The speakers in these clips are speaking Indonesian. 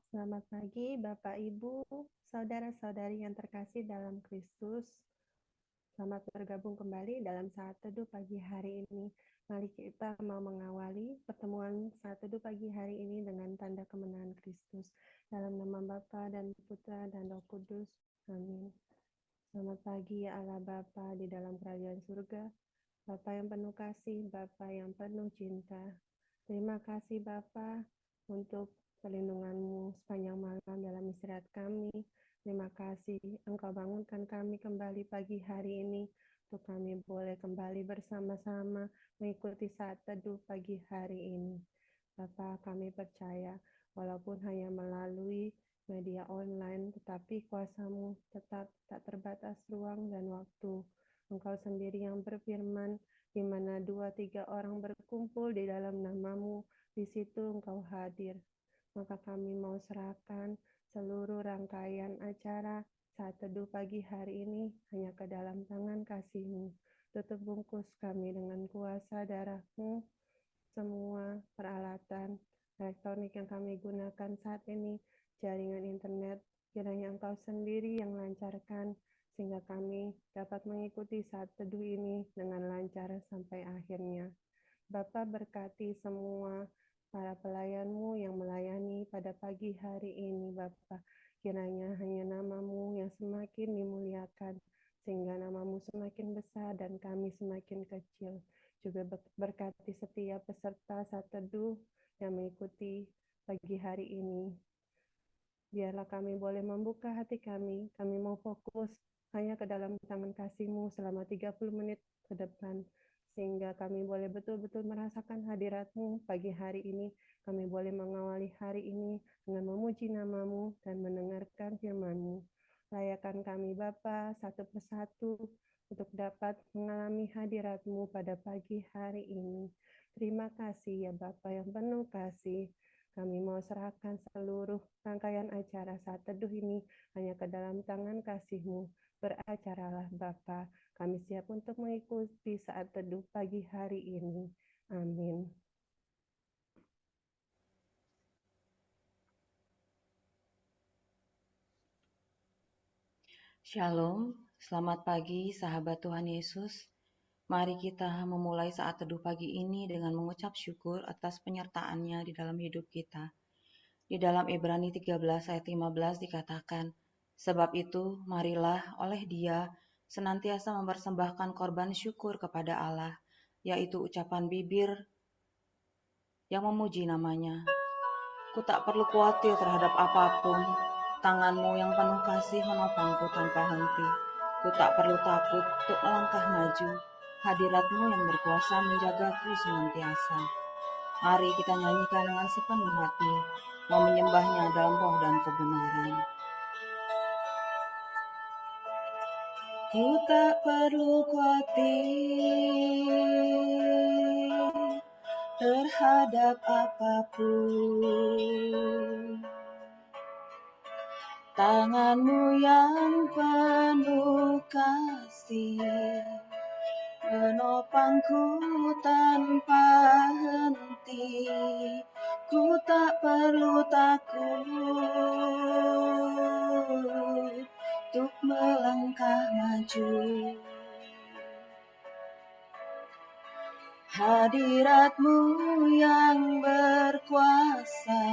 Selamat pagi, Bapak, Ibu, saudara-saudari yang terkasih dalam Kristus. Selamat bergabung kembali dalam saat teduh pagi hari ini. Mari kita mau mengawali pertemuan saat teduh pagi hari ini dengan tanda kemenangan Kristus. Dalam nama Bapa dan Putra dan Roh Kudus. Amin. Selamat pagi ya Allah Bapa di dalam kerajaan surga. Bapa yang penuh kasih, Bapa yang penuh cinta. Terima kasih Bapa untuk perlindungan-Mu sepanjang malam dalam istirahat kami. Terima kasih Engkau bangunkan kami kembali pagi hari ini untuk kami boleh kembali bersama-sama mengikuti saat teduh pagi hari ini. Bapa, kami percaya walaupun hanya melalui media online, tetapi kuasa-Mu tetap tak terbatas ruang dan waktu. Engkau sendiri yang berfirman, di mana 2-3 orang berkumpul di dalam nama-Mu, di situ Engkau hadir. Maka kami mau serahkan seluruh rangkaian acara saat teduh pagi hari ini hanya ke dalam tangan kasih-Mu. Tutup bungkus kami dengan kuasa darah-Mu, semua peralatan elektronik yang kami gunakan saat ini, jaringan internet, kiranya Engkau sendiri yang lancarkan, sehingga kami dapat mengikuti saat teduh ini dengan lancar sampai akhirnya. Bapa berkati semua para pelayan-Mu yang melayani pada pagi hari ini, Bapa. Kiranya hanya nama-Mu yang semakin dimuliakan, sehingga nama-Mu semakin besar dan kami semakin kecil. Juga berkati setiap peserta saat teduh yang mengikuti pagi hari ini. Biarlah kami boleh membuka hati kami mau fokus hanya ke dalam tangan kasih-Mu selama 30 menit ke depan, sehingga kami boleh betul-betul merasakan hadirat-Mu pagi hari ini. Kami boleh mengawali hari ini dengan memuji nama-Mu dan mendengarkan firman-Mu. Layakan kami Bapa satu persatu untuk dapat mengalami hadirat-Mu pada pagi hari ini. Terima kasih ya Bapa yang penuh kasih. Kami mau serahkan seluruh rangkaian acara saat teduh ini hanya ke dalam tangan kasih-Mu. Beracaralah Bapa, kami siap untuk mengikuti saat teduh pagi hari ini. Amin. Shalom, selamat pagi sahabat Tuhan Yesus. Mari kita memulai saat teduh pagi ini dengan mengucap syukur atas penyertaan-Nya di dalam hidup kita. Di dalam Ibrani 13 ayat 15 dikatakan, sebab itu marilah oleh Dia senantiasa mempersembahkan korban syukur kepada Allah, yaitu ucapan bibir yang memuji nama-Nya. Ku tak perlu khawatir terhadap apapun, tangan-Mu yang penuh kasih menopangku tanpa henti. Ku tak perlu takut untuk melangkah maju, hadirat-Mu yang berkuasa menjagaku senantiasa. Mari kita nyanyikan dengan sepenuh hati, mau menyembah-Nya dalam roh dan kebenaran. Ku tak perlu khawatir terhadap apapun. Tangan-Mu yang penuh kasih menopangku tanpa henti. Ku tak perlu takut untuk melangkah maju. Hadirat-Mu yang berkuasa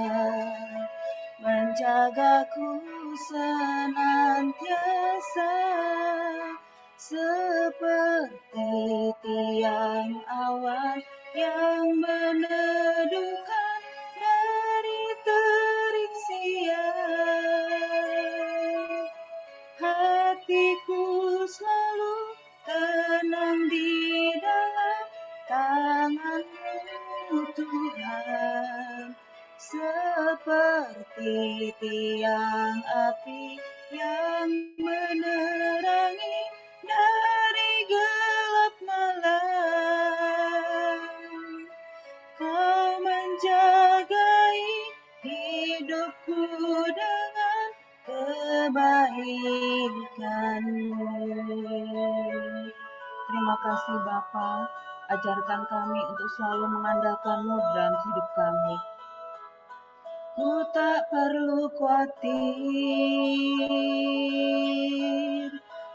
menjagaku senantiasa, seperti tiang awan yang meneduhkan dari terik siang. Hatiku selalu tenang di dalam tangan-Mu Tuhan, seperti tiang api yang menerangi dari gelap malam. Kau menjagai hidupku dengan kebaikan-Mu. Terima kasih Bapa, ajarkan kami untuk selalu mengandalkan-Mu dalam hidup kami. Ku tak perlu khawatir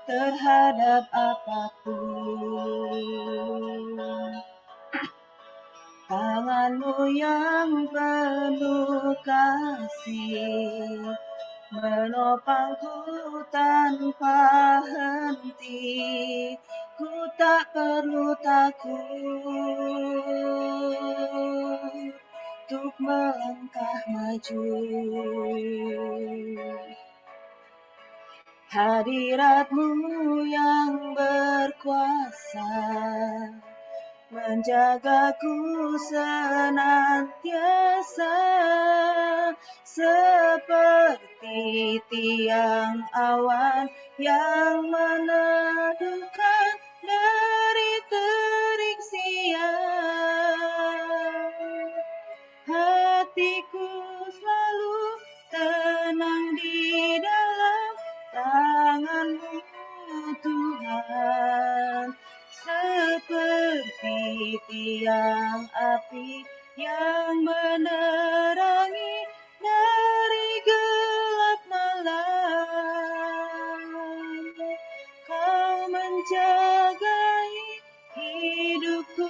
terhadap apapun. Tanganmu yang penuh kasih menopangku tanpa henti. Ku tak perlu takut untuk melangkah maju. Hadiratmu yang berkuasa menjagaku senantiasa, seperti tiang awan yang meneduhkan dari terik siang. Hatiku selalu tenang di dalam tangan-Mu, Tuhan, seperti tiang api yang menerangi dari gelap malam. Kau menjagai hidupku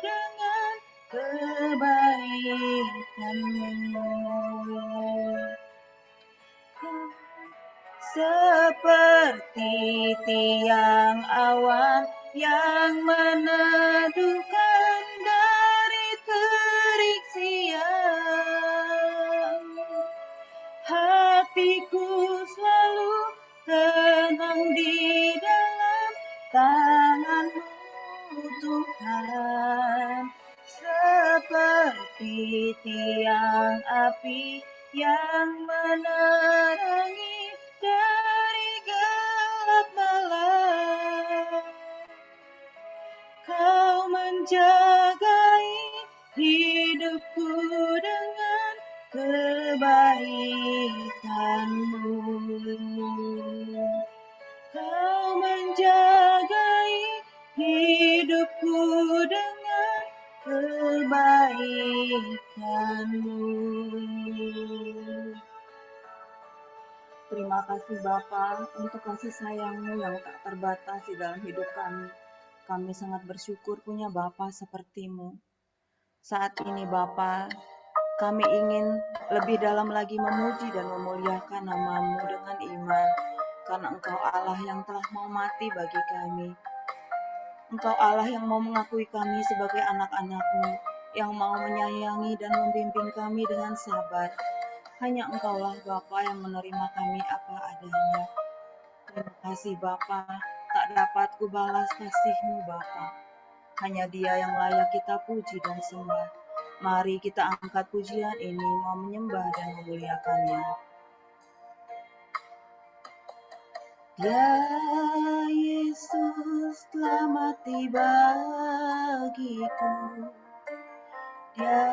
dengan kebaikan-Mu. Seperti tiang awan yang meneduhkan dari terik siang. Hatiku selalu tenang di dalam tangan-Mu, Tuhan, seperti tiang api yang menerangi dari gelap malam. Kau menjagai hidupku dengan kebaikan-Mu. Kau menjagai hidupku dengan kebaikan-Mu. Terima kasih Bapa untuk kasih sayang-Mu yang tak terbatas di dalam hidup kami. Kami sangat bersyukur punya Bapa seperti-Mu. Saat ini Bapa, kami ingin lebih dalam lagi memuji dan memuliakan nama-Mu dengan iman, karena Engkau Allah yang telah mau mati bagi kami. Engkau Allah yang mau mengakui kami sebagai anak-anak-Mu, yang mau menyayangi dan membimbing kami dengan sabar. Hanya Engkaulah Bapa yang menerima kami apa adanya. Terima kasih Bapa, tak dapat kubalas kasih-Mu Bapa. Hanya Dia yang layak kita puji dan sembah. Mari kita angkat pujian ini, mau menyembah dan memuliakannya. Ya Yesus telah mati bagiku. Ya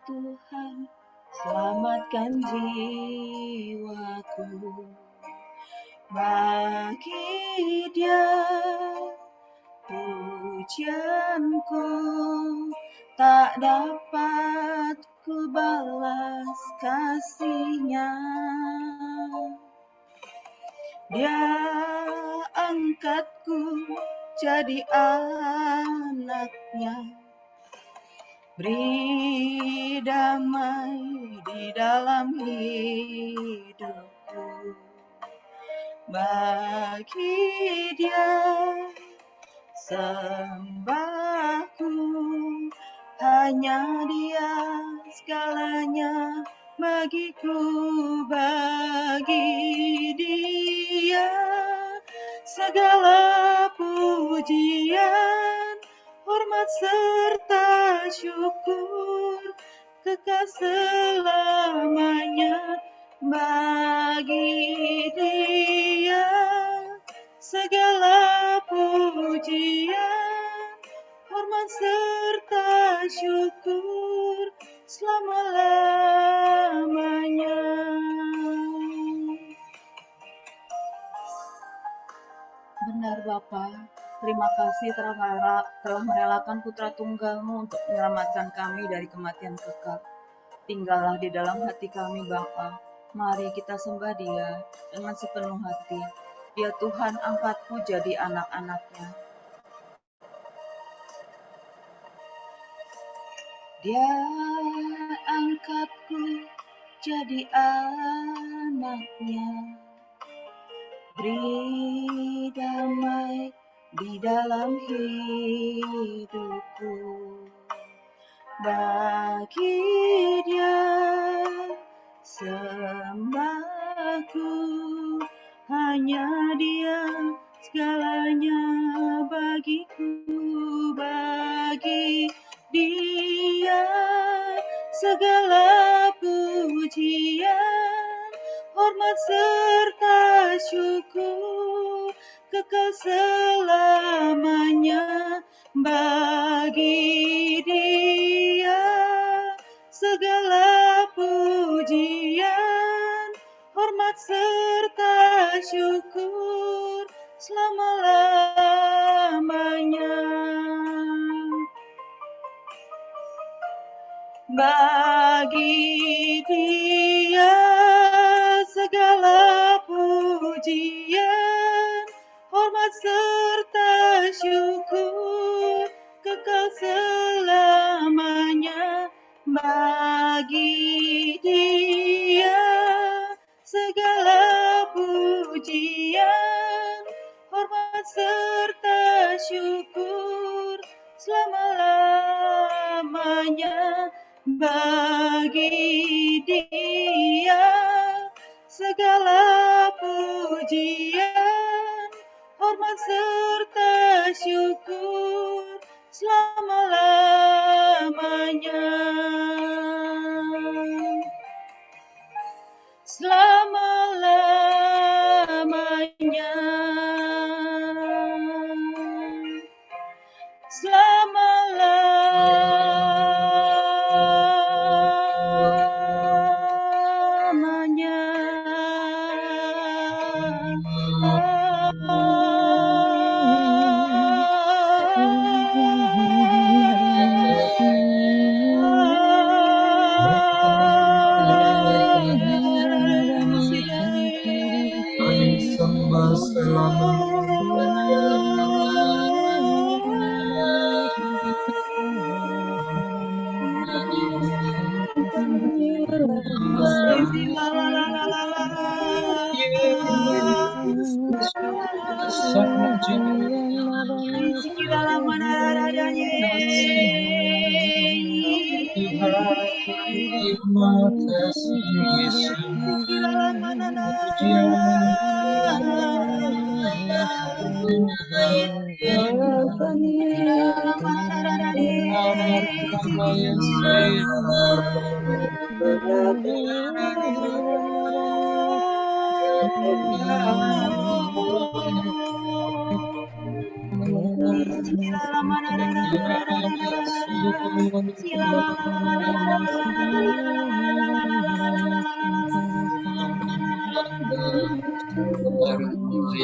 Tuhan, selamatkan jiwaku. Bagi Dia pujianku tak dapat ku balas kasih-Nya. Dia angkatku jadi anak-Nya, beri damai di dalam hidupku. Bagi Dia sembahku, hanya Dia segalanya bagiku. Bagi Dia segala pujian, hormat serta syukur, kekal selamanya. Bagi Dia segala pujian, hormat serta syukur selama-lamanya. Benar Bapa, terima kasih telah merelakan putra tunggal-Mu untuk menyelamatkan kami dari kematian kekal. Tinggallah di dalam hati kami Bapa. Mari kita sembah Dia dengan sepenuh hati. Dia Tuhan, angkatku jadi anak-anaknya. Dia angkatku jadi anaknya. Beri damai di dalam hidupku. Bagi Dia sembahku, hanya Dia segalanya bagiku. Bagi Dia segala pujian, hormat serta syukur kekal selamanya. Bagi Dia segala pujian, hormat serta syukur selama-lamanya. Bagi Dia segala pujian, hormat serta syukur kekal selamanya. Bagi Dia segala pujian, hormat serta syukur selama-lamanya. Bagi Dia segala pujian, hormat serta syukur selama-lamanya. Selama-lamanya. Selama-lamanya. Kami sembah terima kasih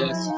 Yesus.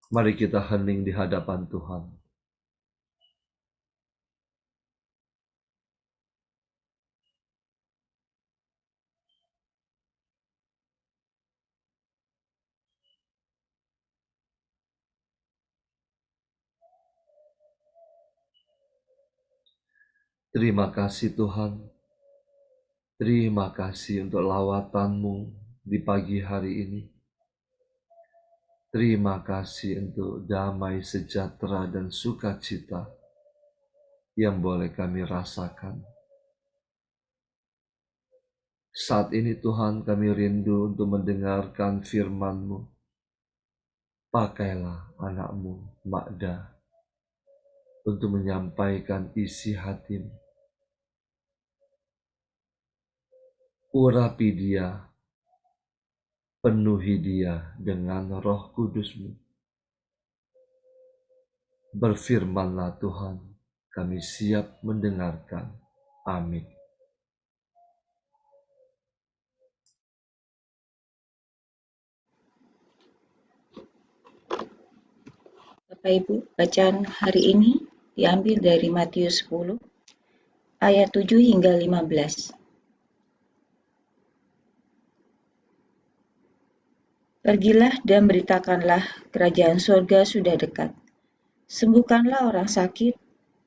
Mari kita hening di hadapan Tuhan. Terima kasih Tuhan. Terima kasih untuk lawatan-Mu di pagi hari ini. Terima kasih untuk damai, sejahtera, dan sukacita yang boleh kami rasakan. Saat ini Tuhan, kami rindu untuk mendengarkan firman-Mu. Pakailah anak-Mu, Magda, untuk menyampaikan isi hati-Mu. Urapi dia, penuhi dia dengan Roh Kudus-Mu. Berfirmanlah Tuhan, kami siap mendengarkan. Amin. Bapak Ibu, bacaan hari ini diambil dari Matius 10 ayat 7 hingga 15. Pergilah dan beritakanlah kerajaan surga sudah dekat. Sembuhkanlah orang sakit,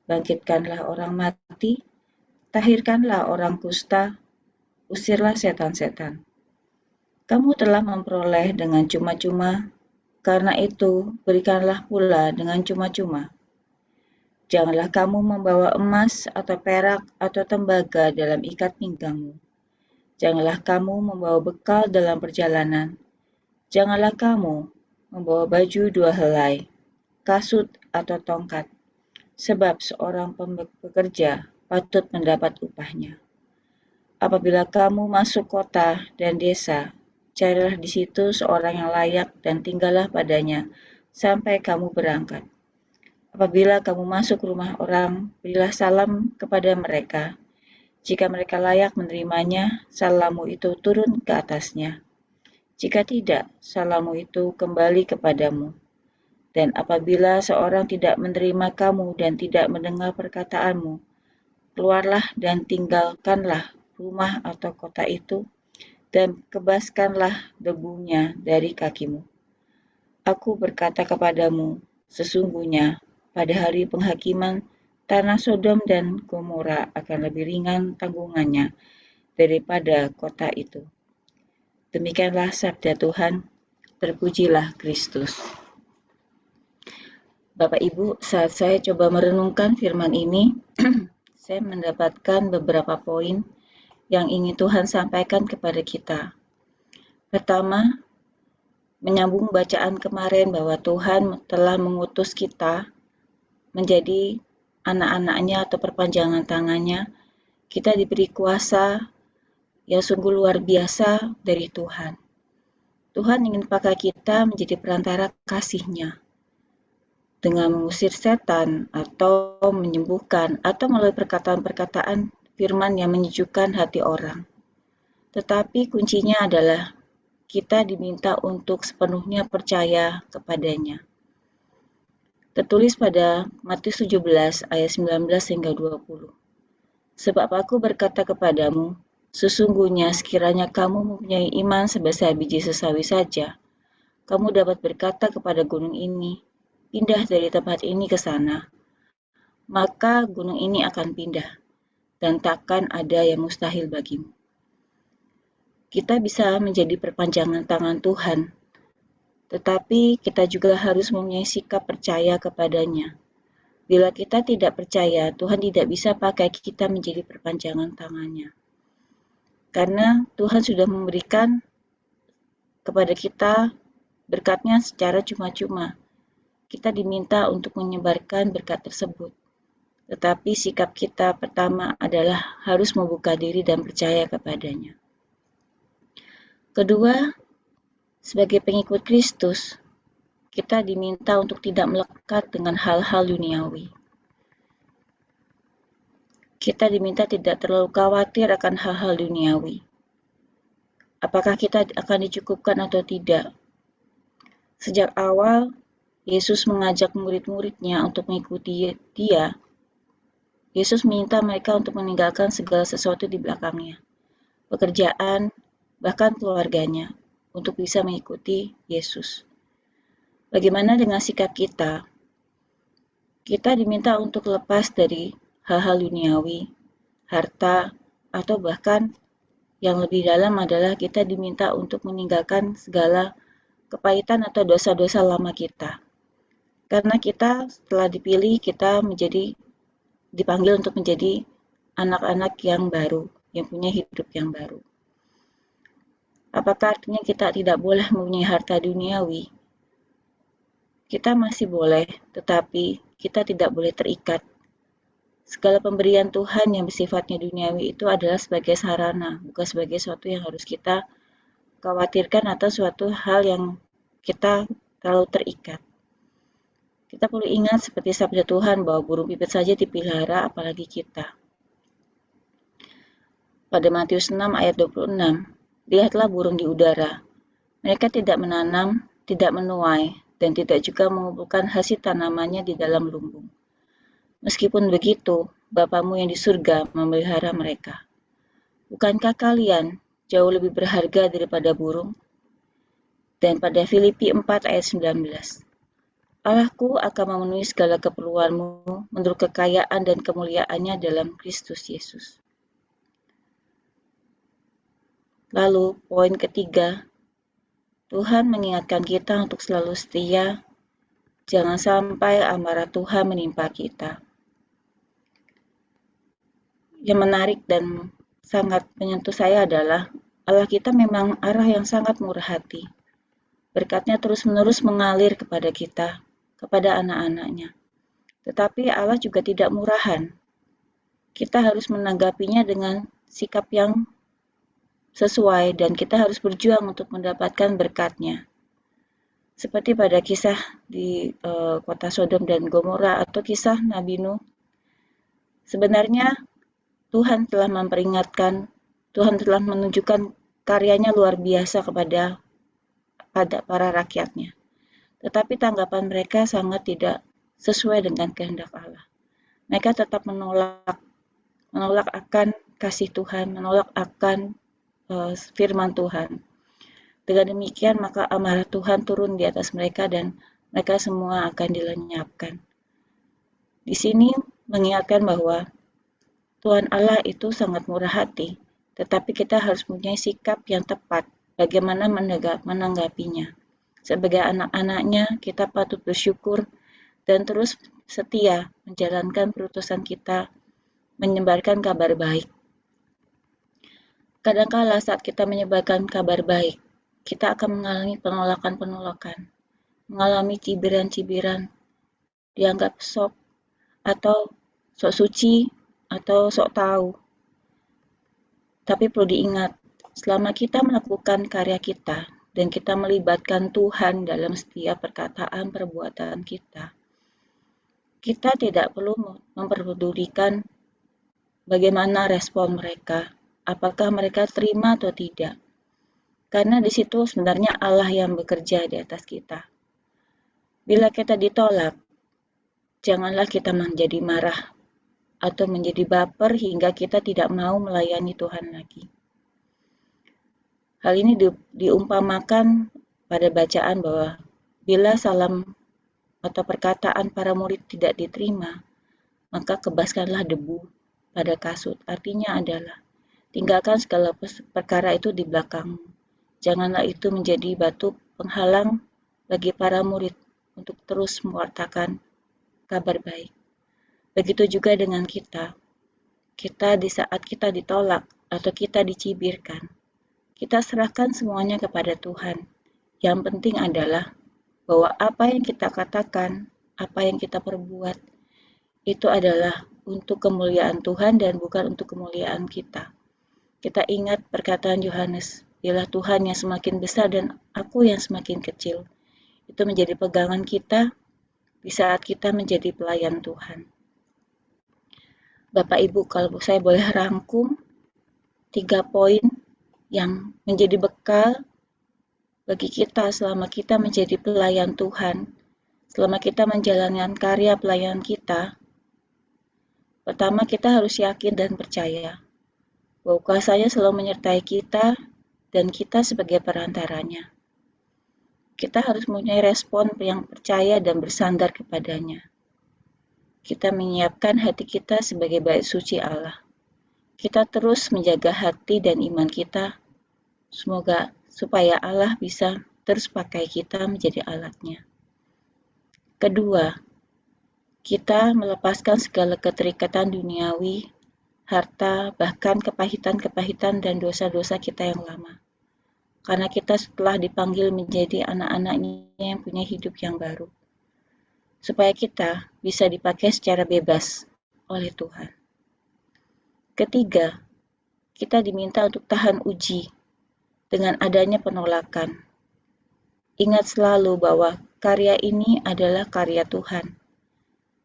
bangkitkanlah orang mati, tahirkanlah orang kusta, usirlah setan-setan. Kamu telah memperoleh dengan cuma-cuma, karena itu berikanlah pula dengan cuma-cuma. Janganlah kamu membawa emas atau perak atau tembaga dalam ikat pinggangmu. Janganlah kamu membawa bekal dalam perjalanan. Janganlah kamu membawa baju dua helai, kasut atau tongkat, sebab seorang pekerja patut mendapat upahnya. Apabila kamu masuk kota dan desa, carilah di situ seorang yang layak dan tinggallah padanya sampai kamu berangkat. Apabila kamu masuk rumah orang, berilah salam kepada mereka. Jika mereka layak menerimanya, salammu itu turun ke atasnya. Jika tidak, salammu itu kembali kepadamu. Dan apabila seorang tidak menerima kamu dan tidak mendengar perkataanmu, keluarlah dan tinggalkanlah rumah atau kota itu, dan kebaskanlah debunya dari kakimu. Aku berkata kepadamu, sesungguhnya pada hari penghakiman, tanah Sodom dan Gomora akan lebih ringan tanggungannya daripada kota itu. Demikianlah sabda Tuhan, terpujilah Kristus. Bapak Ibu, saat saya coba merenungkan firman ini, saya mendapatkan beberapa poin yang ingin Tuhan sampaikan kepada kita. Pertama, menyambung bacaan kemarin bahwa Tuhan telah mengutus kita menjadi anak-anaknya atau perpanjangan tangannya. Kita diberi kuasa yang sungguh luar biasa dari Tuhan. Tuhan ingin pakai kita menjadi perantara kasih-Nya dengan mengusir setan atau menyembuhkan atau melalui perkataan-perkataan firman yang menyejukkan hati orang. Tetapi kuncinya adalah kita diminta untuk sepenuhnya percaya kepadanya. Tertulis pada Matius 17 ayat 19 hingga 20. Sebab aku berkata kepadamu, sesungguhnya sekiranya kamu mempunyai iman sebesar biji sesawi saja, kamu dapat berkata kepada gunung ini, pindah dari tempat ini ke sana. Maka gunung ini akan pindah, dan takkan ada yang mustahil bagimu. Kita bisa menjadi perpanjangan tangan Tuhan, tetapi kita juga harus mempunyai sikap percaya kepadanya. Bila kita tidak percaya, Tuhan tidak bisa pakai kita menjadi perpanjangan tangannya. Karena Tuhan sudah memberikan kepada kita berkat-Nya secara cuma-cuma. Kita diminta untuk menyebarkan berkat tersebut. Tetapi sikap kita pertama adalah harus membuka diri dan percaya kepadanya. Kedua, sebagai pengikut Kristus, kita diminta untuk tidak melekat dengan hal-hal duniawi. Kita diminta tidak terlalu khawatir akan hal-hal duniawi. Apakah kita akan dicukupkan atau tidak? Sejak awal, Yesus mengajak murid-muridnya untuk mengikuti Dia. Yesus meminta mereka untuk meninggalkan segala sesuatu di belakangnya, pekerjaan, bahkan keluarganya, untuk bisa mengikuti Yesus. Bagaimana dengan sikap kita? Kita diminta untuk lepas dari hal-hal duniawi harta, atau bahkan yang lebih dalam adalah kita diminta untuk meninggalkan segala kepahitan atau dosa-dosa lama kita. Karena kita setelah dipilih, kita dipanggil untuk menjadi anak-anak yang baru, yang punya hidup yang baru. Apakah artinya kita tidak boleh mempunyai harta duniawi? Kita masih boleh, tetapi kita tidak boleh terikat. Segala pemberian Tuhan yang bersifatnya duniawi itu adalah sebagai sarana, bukan sebagai sesuatu yang harus kita khawatirkan atau suatu hal yang kita terlalu terikat. Kita perlu ingat seperti sabda Tuhan bahwa burung pipit saja dipelihara, apalagi kita. Pada Matius 6 ayat 26, lihatlah burung di udara. Mereka tidak menanam, tidak menuai, dan tidak juga mengumpulkan hasil tanamannya di dalam lumbung. Meskipun begitu, Bapamu yang di surga memelihara mereka. Bukankah kalian jauh lebih berharga daripada burung? Dan pada Filipi 4 ayat 19, Allahku akan memenuhi segala keperluanmu menurut kekayaan dan kemuliaannya dalam Kristus Yesus. Lalu, poin ketiga, Tuhan mengingatkan kita untuk selalu setia, jangan sampai amarah Tuhan menimpa kita. Yang menarik dan sangat menyentuh saya adalah Allah kita memang Allah yang sangat murah hati. Berkatnya terus-menerus mengalir kepada kita, kepada anak-anaknya. Tetapi Allah juga tidak murahan. Kita harus menanggapinya dengan sikap yang sesuai dan kita harus berjuang untuk mendapatkan berkatnya. Seperti pada kisah di kota Sodom dan Gomora atau kisah Nabi Nuh. Sebenarnya Tuhan telah memperingatkan, Tuhan telah menunjukkan karyanya luar biasa kepada para rakyatnya. Tetapi tanggapan mereka sangat tidak sesuai dengan kehendak Allah. Mereka tetap menolak akan kasih Tuhan, menolak akan firman Tuhan. Dengan demikian maka amarah Tuhan turun di atas mereka dan mereka semua akan dilenyapkan. Di sini mengingatkan bahwa Tuhan Allah itu sangat murah hati, tetapi kita harus mempunyai sikap yang tepat bagaimana menanggapinya. Sebagai anak-anaknya, kita patut bersyukur dan terus setia menjalankan perutusan kita, menyebarkan kabar baik. Kadangkala saat kita menyebarkan kabar baik, kita akan mengalami penolakan-penolakan, mengalami cibiran-cibiran, dianggap sok atau sok suci atau sok tahu. Tapi perlu diingat, selama kita melakukan karya kita dan kita melibatkan Tuhan dalam setiap perkataan perbuatan kita, kita tidak perlu memperdulikan bagaimana respon mereka, apakah mereka terima atau tidak. Karena di situ sebenarnya Allah yang bekerja di atas kita. Bila kita ditolak, janganlah kita menjadi marah atau menjadi baper hingga kita tidak mau melayani Tuhan lagi. Hal ini diumpamakan pada bacaan bahwa bila salam atau perkataan para murid tidak diterima, maka kebaskanlah debu pada kasut. Artinya adalah tinggalkan segala perkara itu di belakangmu. Janganlah itu menjadi batu penghalang bagi para murid untuk terus mewartakan kabar baik. Begitu juga dengan kita. Kita di saat kita ditolak atau kita dicibirkan, kita serahkan semuanya kepada Tuhan. Yang penting adalah bahwa apa yang kita katakan, apa yang kita perbuat, itu adalah untuk kemuliaan Tuhan dan bukan untuk kemuliaan kita. Kita ingat perkataan Yohanes, bila Tuhan yang semakin besar dan aku yang semakin kecil. Itu menjadi pegangan kita di saat kita menjadi pelayan Tuhan. Bapak Ibu, kalau saya boleh rangkum 3 poin yang menjadi bekal bagi kita selama kita menjadi pelayan Tuhan, selama kita menjalankan karya pelayanan kita. Pertama, kita harus yakin dan percaya bahwa kuasa-Nya selalu menyertai kita dan kita sebagai perantaranya. Kita harus mempunyai respon yang percaya dan bersandar kepadanya. Kita menyiapkan hati kita sebagai bait suci Allah. kita terus menjaga hati dan iman kita, supaya Allah bisa terus pakai kita menjadi alatnya. Kedua, kita melepaskan segala keterikatan duniawi, harta, bahkan kepahitan-kepahitan dan dosa-dosa kita yang lama. Karena kita telah dipanggil menjadi anak-anaknya yang punya hidup yang baru. Supaya kita bisa dipakai secara bebas oleh Tuhan. Ketiga, kita diminta untuk tahan uji dengan adanya penolakan. Ingat selalu bahwa karya ini adalah karya Tuhan.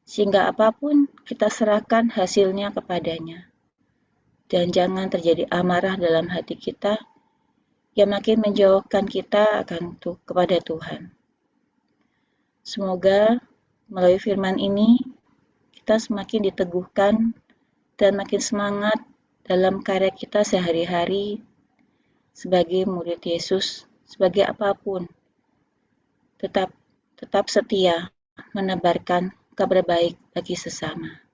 Sehingga apapun kita serahkan hasilnya kepadanya. Dan jangan terjadi amarah dalam hati kita yang makin menjauhkan kita kepada Tuhan. Semoga melalui firman ini kita semakin diteguhkan dan makin semangat dalam karya kita sehari-hari sebagai murid Yesus, sebagai apapun. Tetap setia menebarkan kabar baik bagi sesama.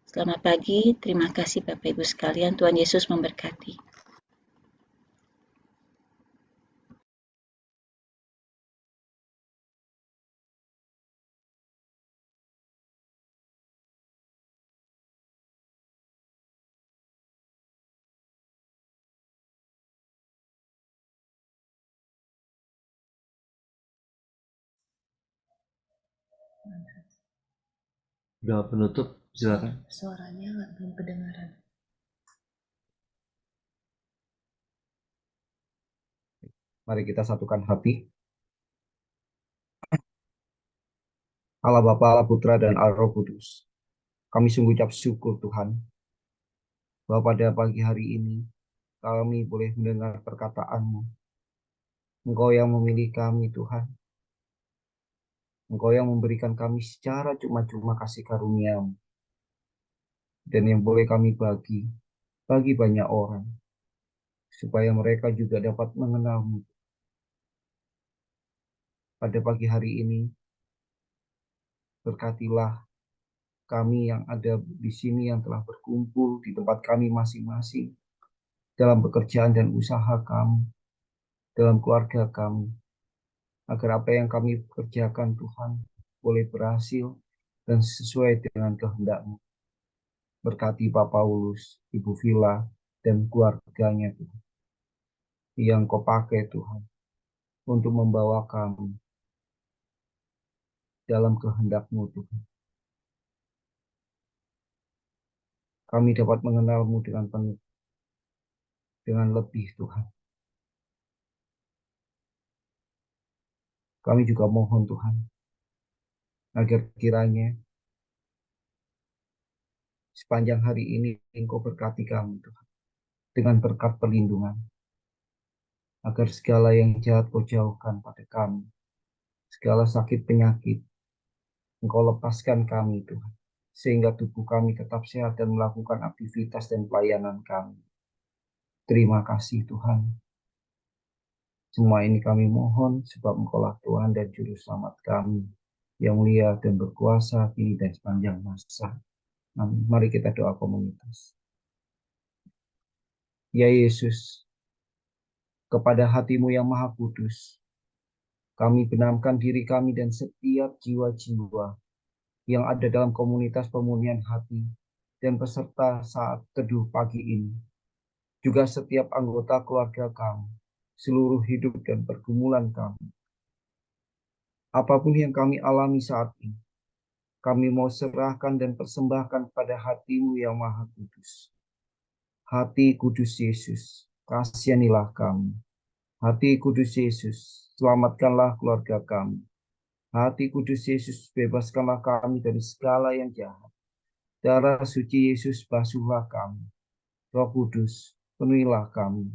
Selamat pagi, terima kasih Bapak Ibu sekalian, Tuhan Yesus memberkati. Doa penutup, silakan. Suaranya belum kedengaran. Mari kita satukan hati. Allah Bapa, Allah Putra, dan Allah Roh Kudus. Kami sungguh ucap syukur Tuhan, bahwa pada pagi hari ini kami boleh mendengar perkataan-Mu. Engkau yang memilih kami Tuhan. Engkau yang memberikan kami secara cuma-cuma kasih karunia-Mu. Dan yang boleh kami bagi banyak orang. Supaya mereka juga dapat mengenal-Mu. Pada pagi hari ini, berkatilah kami yang ada di sini yang telah berkumpul di tempat kami masing-masing, dalam pekerjaan dan usaha kami, dalam keluarga kami, agar apa yang kami kerjakan Tuhan boleh berhasil dan sesuai dengan kehendak-Mu. Berkati Pak Paulus, Ibu Villa, dan keluarganya Tuhan, yang Kau pakai Tuhan, untuk membawa kami dalam kehendak-Mu Tuhan. Kami dapat mengenal-Mu dengan penuh, dengan lebih Tuhan. Kami juga mohon Tuhan, agar kiranya sepanjang hari ini Engkau berkati kami Tuhan, dengan berkat perlindungan, agar segala yang jahat Kau jauhkan pada kami, segala sakit penyakit Engkau lepaskan kami Tuhan, sehingga tubuh kami tetap sehat dan melakukan aktivitas dan pelayanan kami. Terima kasih Tuhan. Semua ini kami mohon sebab Engkaulah Tuhan dan Juru Selamat kami, yang mulia dan berkuasa kini dan sepanjang masa. Amin. Mari kita doa komunitas. Ya Yesus, kepada hati-Mu yang Maha Kudus, kami benamkan diri kami dan setiap jiwa-jiwa yang ada dalam komunitas pemulihan hati dan peserta saat teduh pagi ini. Juga setiap anggota keluarga kami, seluruh hidup dan pergumulan kami. Apapun yang kami alami saat ini, kami mau serahkan dan persembahkan pada hati-Mu yang Maha Kudus. Hati Kudus Yesus, kasihanilah kami. Hati Kudus Yesus, selamatkanlah keluarga kami. Hati Kudus Yesus, bebaskanlah kami dari segala yang jahat. Darah suci Yesus, basuhlah kami. Roh Kudus, penuhilah kami.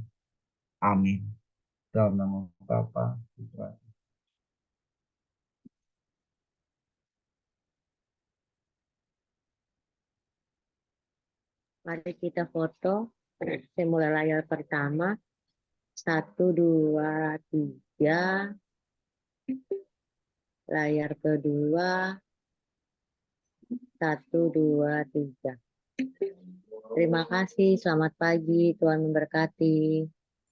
Amin. Dalam nama Bapa, Putra. Mari kita foto. Saya mulai layar pertama. 1, 2, 3. Layar kedua. 1, 2, 3. Terima kasih, selamat pagi, Tuhan memberkati.